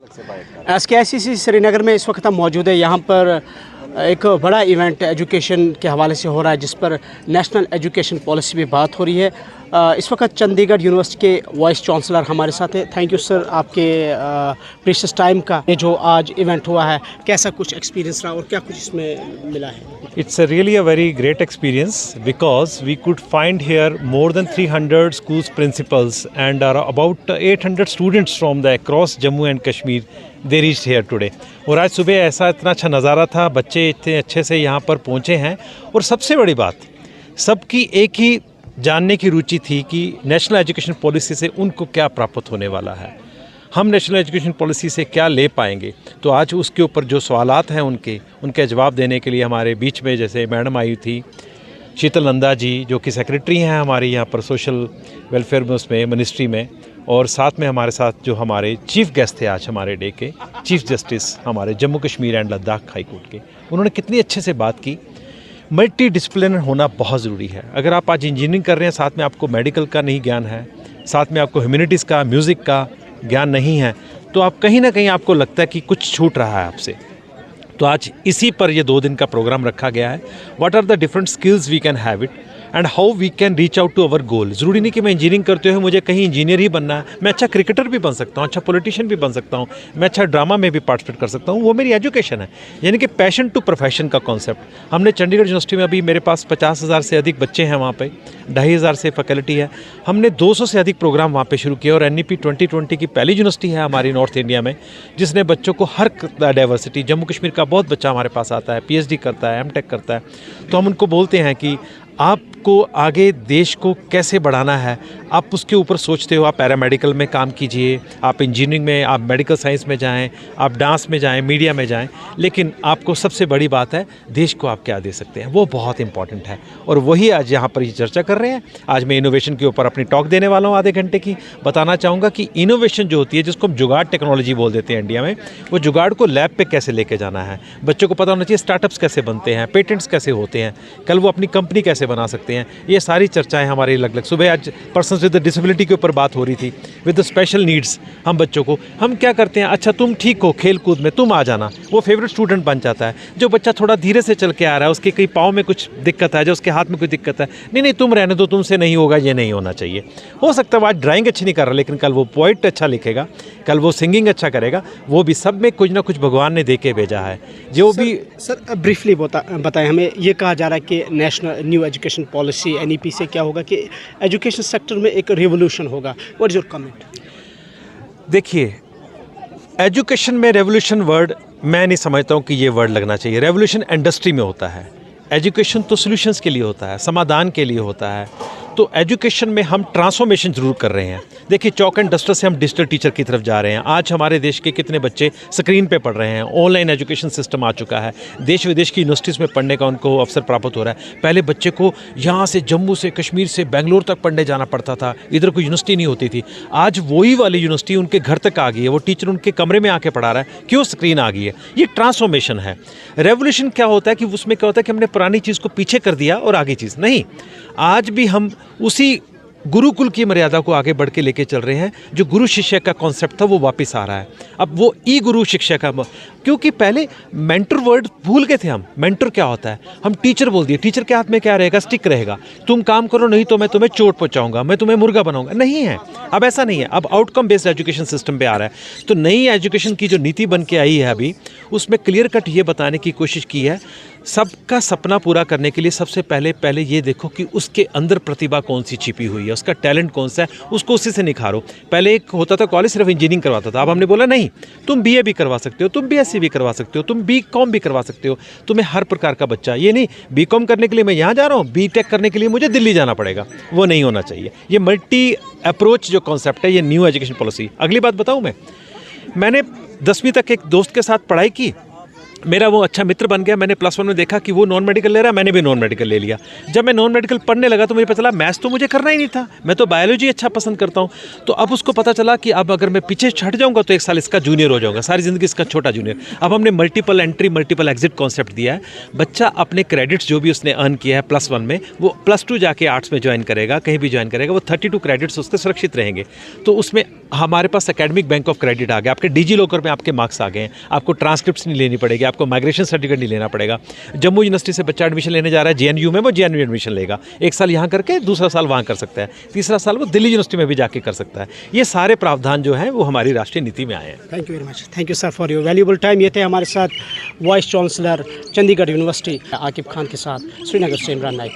SKICC Srinagar में इस वक्त हम मौजूद है। यहाँ पर एक बड़ा इवेंट एजुकेशन के हवाले से हो रहा है, जिस पर नेशनल एजुकेशन पॉलिसी भी बात हो रही है। इस वक्त चंडीगढ़ यूनिवर्सिटी के वाइस चांसलर हमारे साथ है। थैंक यू सर आपके प्रीशियस टाइम का। ये जो आज इवेंट हुआ है, कैसा कुछ एक्सपीरियंस रहा और क्या कुछ इसमें मिला है? It's really a very great experience because we could find here more than 300 schools principals and about 800 students from the across Jammu and Kashmir. They reached here today. और आज सुबह ऐसा इतना अच्छा नज़ारा था, बच्चे इतने अच्छे से यहाँ पर पहुँचे हैं। और सबसे बड़ी बात, सबकी एक ही जानने की रुचि थी कि नेशनल एजुकेशन पॉलिसी से उनको क्या प्राप्त होने वाला है, हम नेशनल एजुकेशन पॉलिसी से क्या ले पाएंगे। तो आज उसके ऊपर जो सवालात हैं उनके जवाब देने के लिए हमारे बीच में जैसे मैडम आई थी शीतल नंदा जी, जो कि सेक्रेटरी हैं हमारी यहाँ पर सोशल वेलफेयर में, उसमें मिनिस्ट्री में, और साथ में हमारे साथ जो हमारे चीफ गेस्ट थे आज हमारे डे के, चीफ जस्टिस हमारे Jammu Kashmir and Ladakh high court के, उन्होंने कितनी अच्छे से बात की। मल्टी डिसिप्लिनरी होना बहुत ज़रूरी है। अगर आप आज इंजीनियरिंग कर रहे हैं, साथ में आपको मेडिकल का नहीं ज्ञान है, साथ में आपको ह्यूमैनिटीज़ का, म्यूज़िक का ज्ञान नहीं है, तो आप कहीं ना कहीं आपको लगता है कि कुछ छूट रहा है आपसे। तो आज इसी पर ये 2 दिन का प्रोग्राम रखा गया है। What are the different skills we can have it and how we can reach out to our goal. ज़रूरी नहीं कि मैं इंजीनियरिंग करते हुए मुझे कहीं इंजीनियर ही बनना है, मैं अच्छा क्रिकेटर भी बन सकता हूँ, अच्छा पॉलिटिशियन भी बन सकता हूँ, मैं अच्छा ड्रामा में भी पार्टिसिपेट कर सकता हूँ। वो मेरी एजुकेशन है, यानी कि पैशन टू प्रोफेशन का कॉन्सेप्ट। हमने चंडीगढ़ यूनिवर्सिटी में, अभी मेरे पास 50,000 से अधिक बच्चे हैं वहाँ पे, 2,500 से फैकल्टी है। हमने 200 से अधिक प्रोग्राम वहाँ पे शुरू किए और NEP 2020 की पहली यूनिवर्सिटी है हमारी नॉर्थ इंडिया में जिसने बच्चों को हर डाइवर्सिटी, जम्मू कश्मीर का बहुत बच्चा हमारे पास आता है, PhD करता है, MTech करता है। तो हम उनको बोलते हैं कि आपको आगे देश को कैसे बढ़ाना है, आप उसके ऊपर सोचते हो। आप पैरामेडिकल में काम कीजिए, आप इंजीनियरिंग में, आप मेडिकल साइंस में जाएं, आप डांस में जाएं, मीडिया में जाएं, लेकिन आपको सबसे बड़ी बात है देश को आप क्या दे सकते हैं, वो बहुत इंपॉर्टेंट है। और वही आज यहाँ पर ये चर्चा कर रहे हैं। आज मैं इनोवेशन के ऊपर अपनी टॉक देने वाला हूँ आधे घंटे की। बताना चाहूँगा कि इनोवेशन जो होती है, जिसको हम जुगाड़ टेक्नोलॉजी बोल देते हैं इंडिया में, वो जुगाड़ को लैब पे कैसे लेके जाना है। बच्चों को पता होना चाहिए स्टार्टअप्स कैसे बनते हैं, पेटेंट्स कैसे होते हैं, कल वो अपनी कंपनी कैसे बना सकते हैं। ये सारी चर्चाएं हमारी अलग अलग। सुबह आज पर्सन्स विद डिसेबिलिटी के ऊपर बात हो रही थी, विद स्पेशल नीड्स। हम बच्चों को हम क्या करते हैं, अच्छा तुम ठीक हो खेल कूद में, तुम आ जाना, वो फेवरेट स्टूडेंट बन जाता है। जो बच्चा थोड़ा धीरे से चल के आ रहा है, उसके कहीं पाँव में कुछ दिक्कत है, जो उसके हाथ में कोई दिक्कत है, नहीं तुम रहने दो, तुमसे नहीं होगा, ये नहीं होना चाहिए। हो सकता है आज ड्राइंग अच्छी नहीं कर रहा, लेकिन कल वो पोइट अच्छा लिखेगा, कल वो सिंगिंग अच्छा करेगा। वो भी सब में कुछ ना कुछ भगवान ने दे के भेजा है। जो भी सर ब्रीफली बताएं हमें। ये कहा जा रहा है कि national new education policy NEP से क्या होगा कि एजुकेशन सेक्टर में एक रिवोल्यूशन होगा। What is your comment? देखिए, एजुकेशन में रेवोल्यूशन वर्ड मैं नहीं समझता हूँ कि ये वर्ड लगना चाहिए। रेवोल्यूशन इंडस्ट्री में होता है, एजुकेशन तो सॉल्यूशंस के लिए होता है, समाधान के लिए होता है। तो एजुकेशन में हम ट्रांसफॉर्मेशन ज़रूर कर रहे हैं। देखिए, चौक एंड डस्टर से हम डिजिटल टीचर की तरफ जा रहे हैं। आज हमारे देश के कितने बच्चे स्क्रीन पे पढ़ रहे हैं, ऑनलाइन एजुकेशन सिस्टम आ चुका है, देश विदेश की यूनिवर्सिटीज़ में पढ़ने का उनको अवसर प्राप्त हो रहा है। पहले बच्चे को यहाँ से जम्मू से, कश्मीर से बेंगलोर तक पढ़ने जाना पड़ता था, इधर कोई यूनिवर्सिटी नहीं होती थी। आज वही वाली यूनिवर्सिटी उनके घर तक आ गई है, वो टीचर उनके कमरे में आके पढ़ा रहा है। क्यों? स्क्रीन आ गई है। ये ट्रांसफॉर्मेशन है। रेवोल्यूशन क्या होता है कि उसमें क्या होता है कि हमने पुरानी चीज़ को पीछे कर दिया और आगे चीज़ नहीं। आज भी हम उसी गुरुकुल की मर्यादा को आगे बढ़ के लेके चल रहे हैं। जो गुरु शिष्य का कॉन्सेप्ट था वो वापस आ रहा है। अब वो ई गुरु शिक्षा का, क्योंकि पहले मेंटर वर्ड भूल गए थे हम। मेंटर क्या होता है, हम टीचर बोल दिए। टीचर के हाथ में क्या रहेगा? स्टिक रहेगा, तुम काम करो नहीं तो मैं तुम्हें चोट पहुंचाऊंगा, मैं तुम्हें मुर्गा बनाऊंगा। नहीं है, अब ऐसा नहीं है। अब आउटकम बेस्ड एजुकेशन सिस्टम पे आ रहा है। तो नई एजुकेशन की जो नीति बन के आई है अभी, उसमें क्लियर कट ये बताने की कोशिश की है, सबका सपना पूरा करने के लिए सबसे पहले ये देखो कि उसके अंदर प्रतिभा कौन सी छिपी हुई है, उसका टैलेंट कौन सा है, उसको उसी से निखारो। पहले एक होता था कॉलेज सिर्फ इंजीनियरिंग करवाता था, अब हमने बोला नहीं, तुम BA भी करवा सकते हो, तुम BSc भी करवा सकते हो, तुम BCom भी करवा सकते हो। तुम्हें हर प्रकार का बच्चा, ये नहीं BCom करने के लिए मैं यहाँ जा रहा हूँ, BTech करने के लिए मुझे दिल्ली जाना पड़ेगा, वो नहीं होना चाहिए। ये मल्टी अप्रोच जो कॉन्सेप्ट है, ये न्यू एजुकेशन पॉलिसी। अगली बात बताऊँ, मैंने 10वीं तक एक दोस्त के साथ पढ़ाई की, मेरा वो अच्छा मित्र बन गया। मैंने +1 में देखा कि वो नॉन मेडिकल ले रहा है, मैंने भी नॉन मेडिकल ले लिया। जब मैं नॉन मेडिकल पढ़ने लगा तो मुझे पता चला मैथ्स तो मुझे करना ही नहीं था, मैं तो बायोलॉजी अच्छा पसंद करता हूँ। तो अब उसको पता चला कि अब अगर मैं पीछे छट जाऊँगा तो 1 साल इसका जूनियर हो जाऊँगा, सारी ज़िंदगी इसका छोटा जूनियर। अब हमने multiple entry multiple exit concept दिया है। बच्चा अपने क्रेडिट्स जो भी उसने अर्न किया है +1 में, वो +2 जाके आर्ट्स में ज्वाइन करेगा, कहीं भी ज्वाइन करेगा, वो 32 क्रेडिट्स उसके सुरक्षित रहेंगे। तो उसमें हमारे पास एकेडमिक बैंक ऑफ क्रेडिट आ गया, आपके डिजी लॉकर में आपके मार्क्स आ गए हैं, आपको ट्रांसक्रिप्ट्स नहीं लेनी पड़ेगी, आपको माइग्रेशन सर्टिफिकेट नहीं लेना पड़ेगा। जम्मू यूनिवर्सिटी से बच्चा एडमिशन लेने जा रहा है जेएनयू में, वो जेएनयू एडमिशन लेगा, 1 साल यहाँ करके दूसरा साल वहाँ कर सकता है, तीसरा साल वो दिल्ली यूनिवर्सिटी में भी जाके कर सकता है। ये सारे प्रावधान जो हैं वो हमारी राष्ट्रीय नीति में आए हैं। Thank you very much, thank you sir for your valuable time. ये थे हमारे साथ vice chancellor Chandigarh university Aqib Khan के साथ। श्रीनगर से इमरान नाइक।